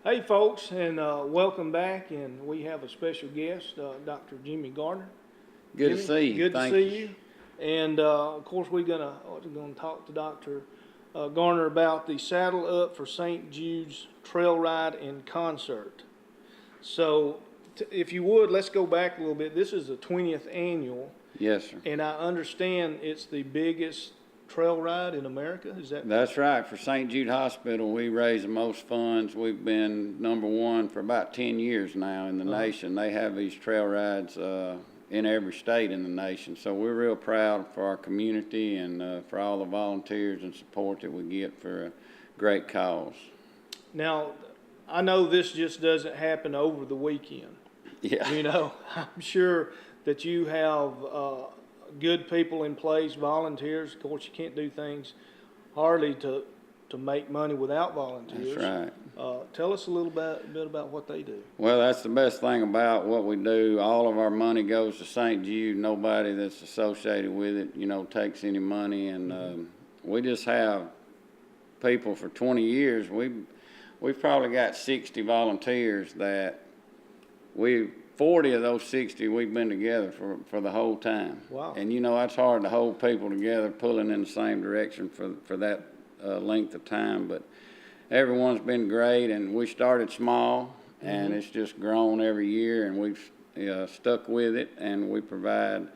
Hey folks, and welcome back. And we have a special guest, Dr. Jimmy Gardner. Good to Jimmy, see you. good to Thank see you. you. And of course, we're gonna talk to Dr. Garner about the Saddle Up for St Jude's Trail Ride and Concert. So, if you would, let's go back a little bit. This is the 20th annual, Yes, sir. and I understand it's the biggest trail ride in America. Is that? That's right. For St Jude Hospital, we raise the most funds. We've been number one for about 10 years now in the nation. They have these trail rides in every state in the nation. So we're real proud for our community and for all the volunteers and support that we get for a great cause. Now, I know this just doesn't happen over the weekend. Yeah. You know, I'm sure that you have good people in place, volunteers. Of course, you can't do things hardly to make money without volunteers. That's right. Tell us a little bit about what they do. Well, that's the best thing about what we do. All of our money goes to St. Jude. Nobody that's associated with it, takes any money. And we just have people for 20 years. We've probably got 60 volunteers that 40 of those 60 we've been together for the whole time. Wow. And that's hard to hold people together pulling in the same direction for that length of time. But everyone's been great, and we started small, and it's just grown every year, and we've stuck with it, and we provide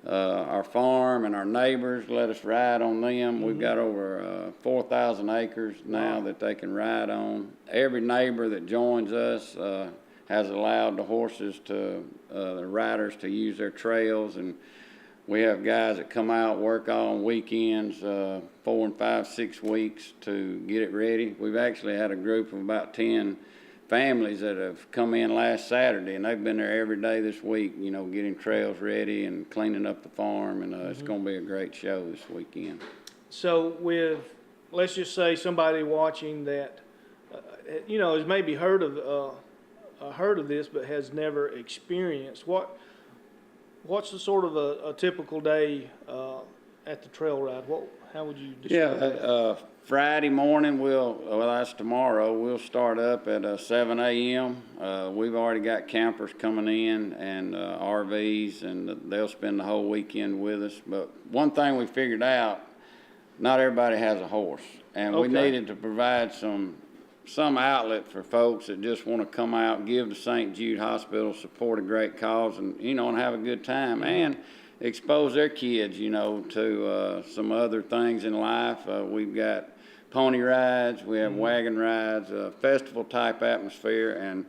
our farm and our neighbors let us ride on them. We've got over 4,000 acres now that they can ride on. Every neighbor that joins us has allowed the horses the riders to use their trails, and we have guys that come out, work on weekends, 4 and 5, 6 weeks to get it ready. We've actually had a group of about 10 families that have come in last Saturday, and they've been there every day this week, getting trails ready and cleaning up the farm, and it's going to be a great show this weekend. So, let's just say somebody watching that, has maybe heard of this but has never experienced, what's the sort of a typical day at the trail ride? How would you describe that? Friday morning, that's tomorrow, we'll start up at 7 a.m. We've already got campers coming in and RVs, and they'll spend the whole weekend with us. But one thing we figured out, not everybody has a horse, and we needed to provide some outlet for folks that just want to come out, give to St. Jude Hospital, support a great cause, and and have a good time, and expose their kids, to some other things in life. We've got pony rides, we have wagon rides, festival type atmosphere, and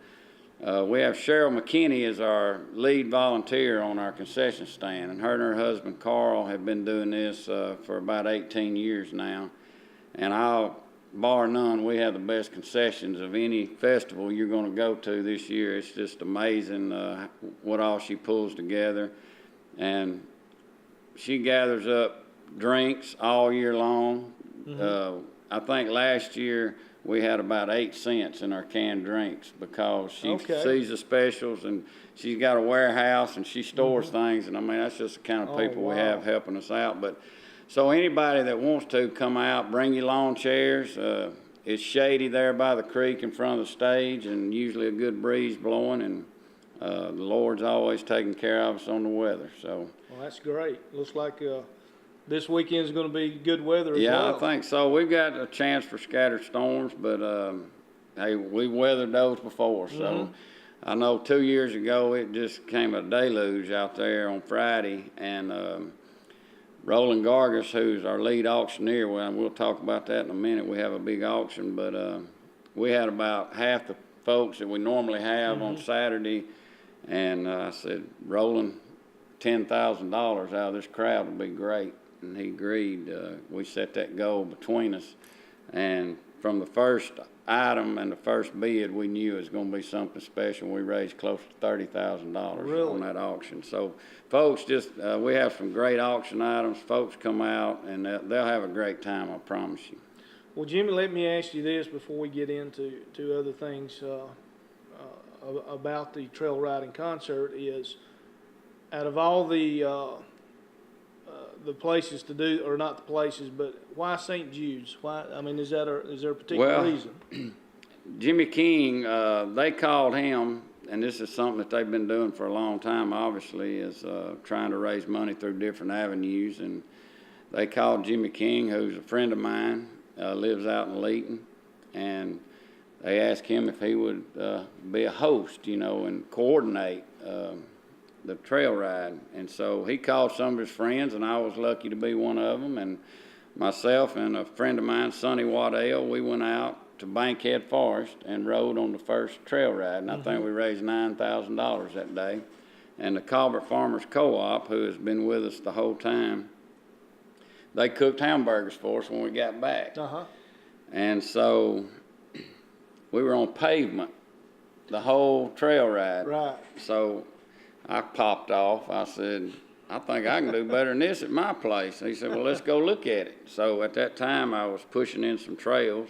we have Cheryl McKinney as our lead volunteer on our concession stand, and her husband Carl have been doing this for about 18 years now, and bar none, we have the best concessions of any festival you're going to go to this year. It's just amazing what all she pulls together. And she gathers up drinks all year long. I think last year we had about 8 cents in our canned drinks because she sees the specials, and she's got a warehouse and she stores things. And I mean, that's just the kind of people we have helping us out. But so anybody that wants to come out, bring your lawn chairs. It's shady there by the creek in front of the stage, and usually a good breeze blowing, and the Lord's always taking care of us on the weather. So. Well, that's great. Looks like this weekend's going to be good weather as well. Yeah, I think so. We've got a chance for scattered storms, but hey, we weathered those before. So I know 2 years ago it just came a deluge out there on Friday, and Roland Gargis, who's our lead auctioneer, we'll talk about that in a minute. We have a big auction, but we had about half the folks that we normally have on Saturday, and I said, Roland, $10,000 out of this crowd would be great, and he agreed. We set that goal between us, and from the first item and the first bid, we knew it was going to be something special. We raised close to $30,000 on that auction. So, folks, we have some great auction items. Folks come out, and they'll have a great time, I promise you. Well, Jimmy, let me ask you this before we get into other things about the trail riding concert is, out of all the places to do, or not the places, but why St. Jude's? Why? I mean, is there a particular reason? Jimmy King, they called him, and this is something that they've been doing for a long time, obviously, is trying to raise money through different avenues. And they called Jimmy King, who's a friend of mine, lives out in Leeton, and they asked him if he would be a host, you know, and coordinate the trail ride. And so he called some of his friends, and I was lucky to be one of them. And myself and a friend of mine, Sonny Waddell, we went out to Bankhead Forest and rode on the first trail ride. And I think we raised $9,000 that day. And the Colbert Farmers Co-op, who has been with us the whole time, they cooked hamburgers for us when we got back. And so we were on pavement the whole trail ride. Right. So I popped off. I said, I think I can do better than this at my place. He said, well, let's go look at it. So at that time, I was pushing in some trails.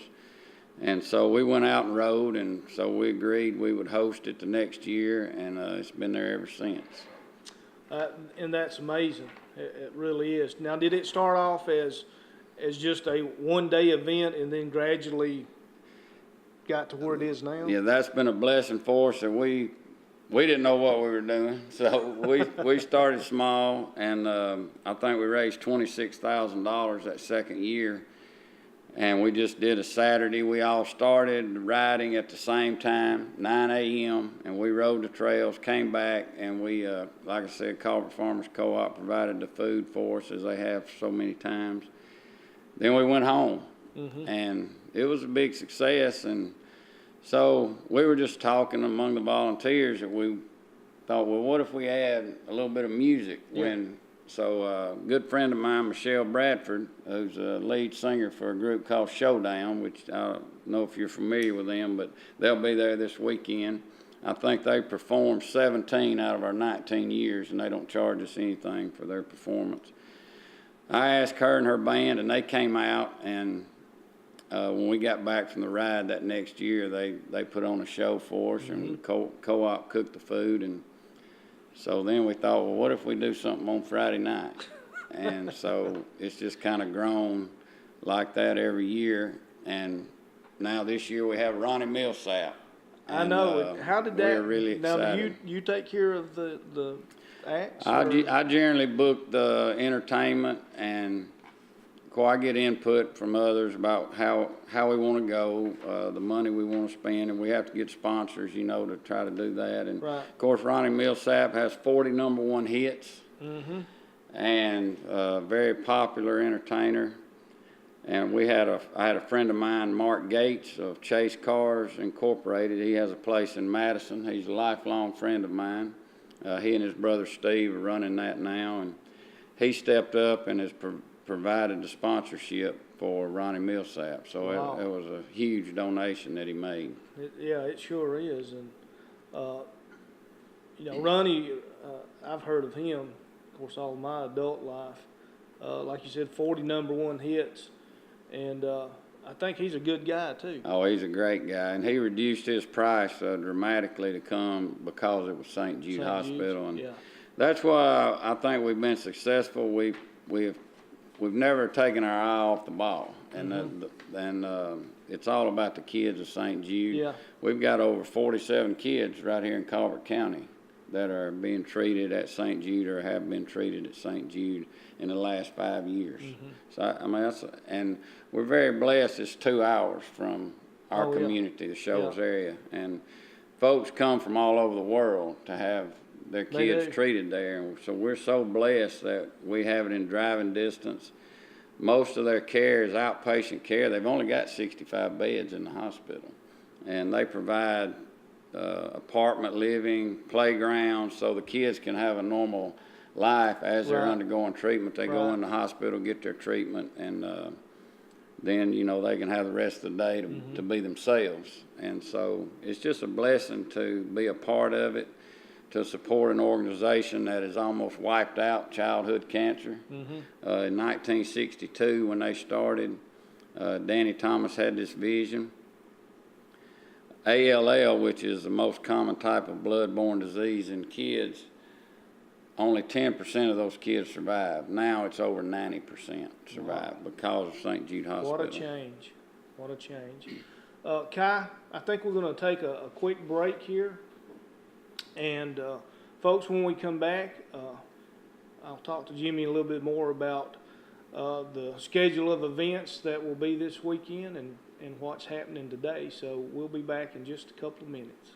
And so we went out and rode, and so we agreed we would host it the next year, and it's been there ever since. And that's amazing. It really is. Now, did it start off as just a one-day event and then gradually got to where it is now? Yeah, that's been a blessing for us. That we didn't know what we were doing, so we started small, and I think we raised $26,000 that second year. And we just did a Saturday. We all started riding at the same time, 9 a.m., and we rode the trails, came back, and we, like I said, Colbert Farmers Co-op provided the food for us, as they have so many times. Then we went home, and it was a big success. And so we were just talking among the volunteers that we thought, well, what if we add a little bit of music? So a good friend of mine, Michelle Bradford, who's a lead singer for a group called Showdown, which I don't know if you're familiar with them, but they'll be there this weekend. I think they performed 17 out of our 19 years, and they don't charge us anything for their performance. I asked her and her band, and they came out, and when we got back from the ride that next year, they put on a show for us, and the co-op cooked the food. And so then we thought, well, what if we do something on Friday night? And so it's just kind of grown like that every year. And now this year we have Ronnie Millsap. I know. How did that? We're really excited. Now, do you take care of the acts? I generally book the entertainment, and I get input from others about how we want to go, the money we want to spend, and we have to get sponsors, you know, to try to do that. And of course, Ronnie Millsap has 40 #1 hits, and very popular entertainer. And I had a friend of mine, Mark Gates of Chase Cars Incorporated. He has a place in Madison. He's a lifelong friend of mine. He and his brother Steve are running that now, and he stepped up and has provided the sponsorship for Ronnie Millsap. So it was a huge donation that he made. It sure is. And, you know, Ronnie, I've heard of him, of course, all my adult life. Like you said, 40 #1 hits. And I think he's a good guy, too. Oh, he's a great guy. And he reduced his price dramatically to come because it was St. Jude Hospital. And that's why I think we've been successful. We've never taken our eye off the ball, and it's all about the kids of St. Jude. We've got over 47 kids right here in Colbert County that are being treated at St. Jude or have been treated at St. Jude in the last 5 years. So I mean, and we're very blessed. It's 2 hours from our community, the Shoals area, and folks come from all over the world to have their kids treated there. And so we're so blessed that we have it in driving distance. Most of their care is outpatient care. They've only got 65 beds in the hospital, and they provide apartment living, playgrounds, so the kids can have a normal life as they're undergoing treatment. They go in the hospital, get their treatment, and then, you know, they can have the rest of the day to be themselves. And so it's just a blessing to be a part of it, to support an organization that has almost wiped out childhood cancer. In 1962, when they started, Danny Thomas had this vision. ALL, which is the most common type of blood-borne disease in kids, only 10% of those kids survive. Now it's over 90% survive because of St. Jude Hospital. What a change. What a change. Kai, I think we're going to take a quick break here. And folks, when we come back, I'll talk to Jimmy a little bit more about the schedule of events that will be this weekend and what's happening today. So we'll be back in just a couple of minutes.